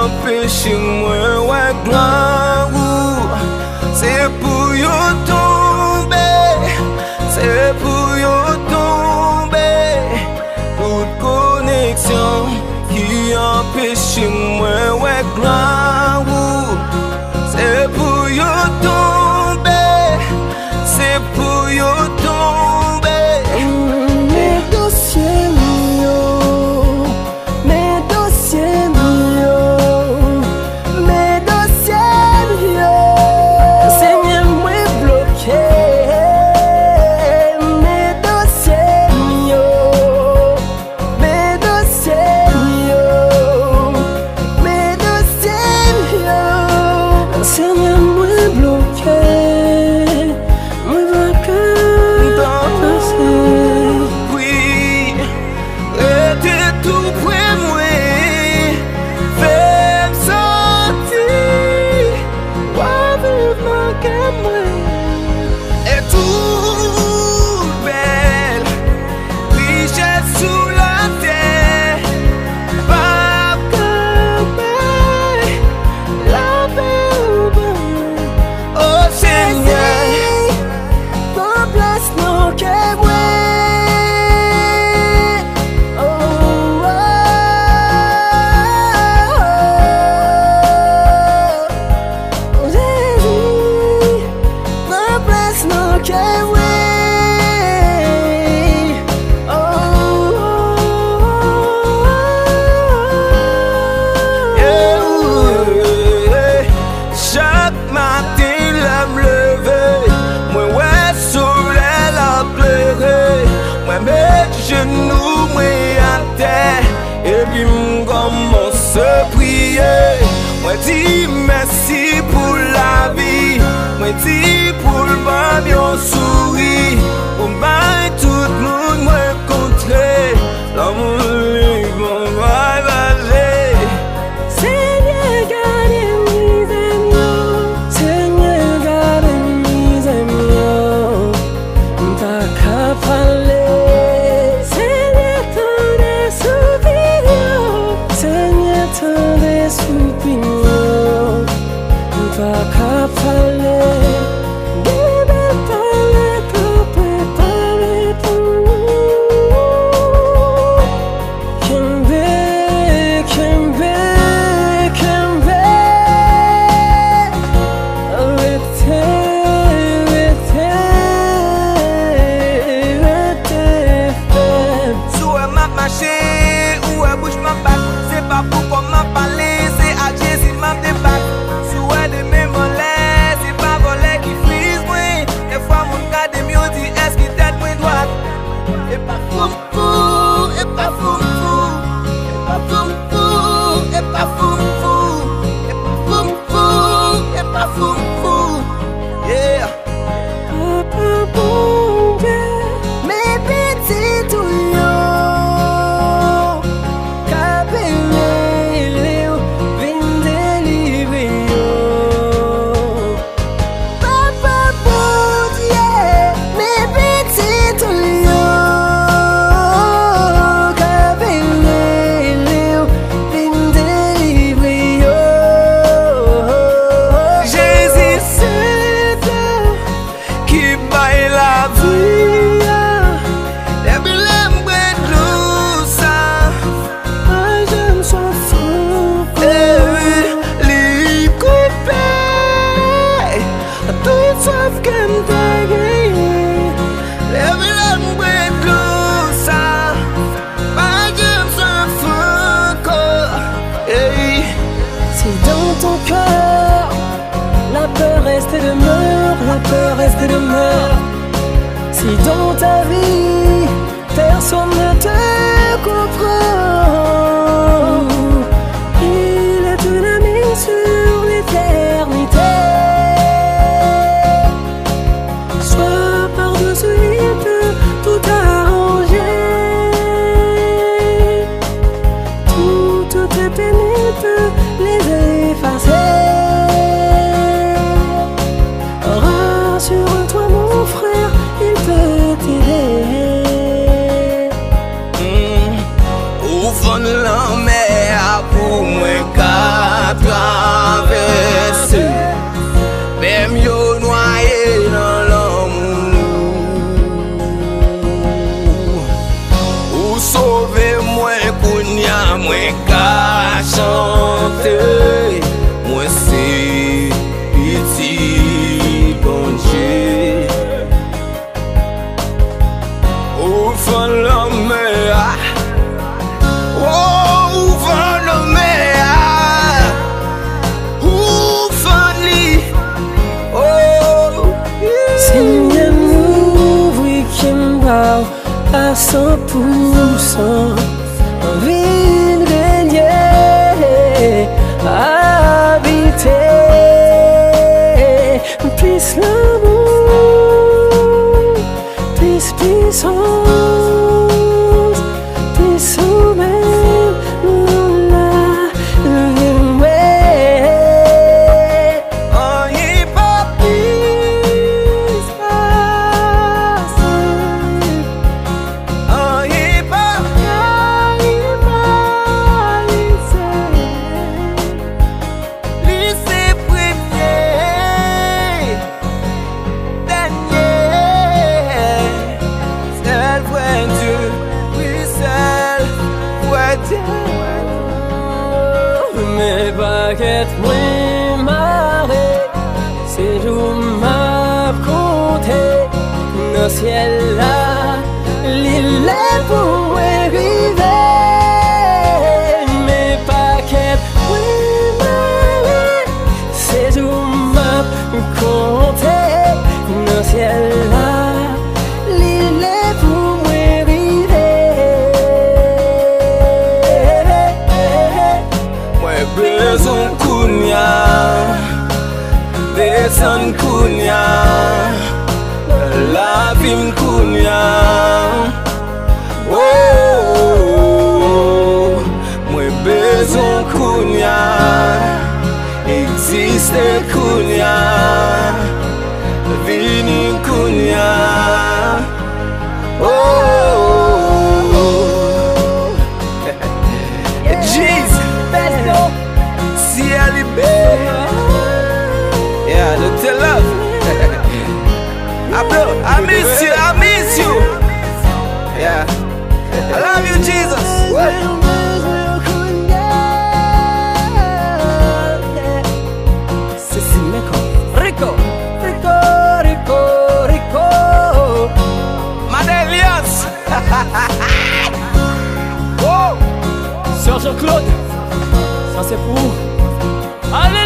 empêché moi ouais gloire. C'est pour yo tomber, c'est pour yo tomber. Toute connexion qui empêche moi ouais gloire. C'est pour yo tomber, c'est pour yo tomber. Mes dossiers mieux, mes dossiers mieux, mes dossiers mieux. Seigneur moi bloqué. Mes dossiers mieux, mes dossiers mieux, mes dossiers mieux. Seigneur moi bloqué. Moi va que passer. Oui, était tout près moi, fais sortir, Moi vivement que moi. et tout belle, richesse sous la terre, pas La paix oh Seigneur. ma place non que moi. Oh, Jésus, ma place non que moi. Chaque matin, la me lever, moi ouais soleil la pleurer, moi mes genoux moi à terre, et puis m'commence à prier. Moi dis merci pour la vie, moi dis pour le bon sourire, pour moi tout le monde moi contrer, l'amour libre va valer. Seigneur, garde mes amis. Seigneur, garde mes amis. T'as qu'à parler. Seigneur, t'en es soupirant. Seigneur, t'en es soupirant. T'as qu'à parler. Bébé, parle, t'as parler tout. Kembe, Kembe, Kembe. Rete, faible. Sou m'a marché ou bouche m'a bac, c'est pas pour qu'on m'a parlé, c'est à Jees m'a débat. Sou de mes mollets, c'est pas voler qui frise moi. Des fois mon gars de mieux dit est-ce qu'il tête moi droite. Et pas fou fou, et pas fou fou, et pas fou fou, et pas fou fou, et pas fou fou, et pas fou fou. Yeah. Papa bon Dieu, mes petits touillons, capelé, Léo, vin délivrer. Papa bon Dieu, mes petits touillons, capelé, Léo, vin délivrer. Jésus c'est toi qui baille la vie. Les billes de l'eau ça, Je me sens fou. les coupés, tout sauf que m't'a gagné. Les billes de l'eau ça, pas de m's'en fout encore. Hey. Si dans ton cœur la peur reste et demeure, la peur reste et demeure. Si dans ta vie personne ne te comprend, il est un ami sur l'éternité. Sois par-dessus, il peut tout arranger. Toutes tes peines, il peut les effacer. Rassure-toi mon frère, il peut t'aider. Au fond de santé. Moi c'est petit bon Dieu. Au fond de la mer, oh, au fond de la mer, au fond de l'île, oh, Seigneur, nous week-end à 100%. Envie de régner, habiter, plus l'amour, plus puissance, plus sommeil, mes baguettes, moi marée, c'est d'où m'a compté. Dans le ciel là, l'île est pour arriver. Mes baguettes, moi marée, c'est d'où m'a compté. Dans le ciel là, l'île est pour besoin kounya, descend kounya, la vie kounya. Oh, moi besoin kounya, existe kounya, vini kounya. Oh, Jees. Yeah, Dr. Love. I miss you. Yeah, I love you, Jesus. Rico. Madelias. Sœur Jean-Claude, ça c'est pour. Allez!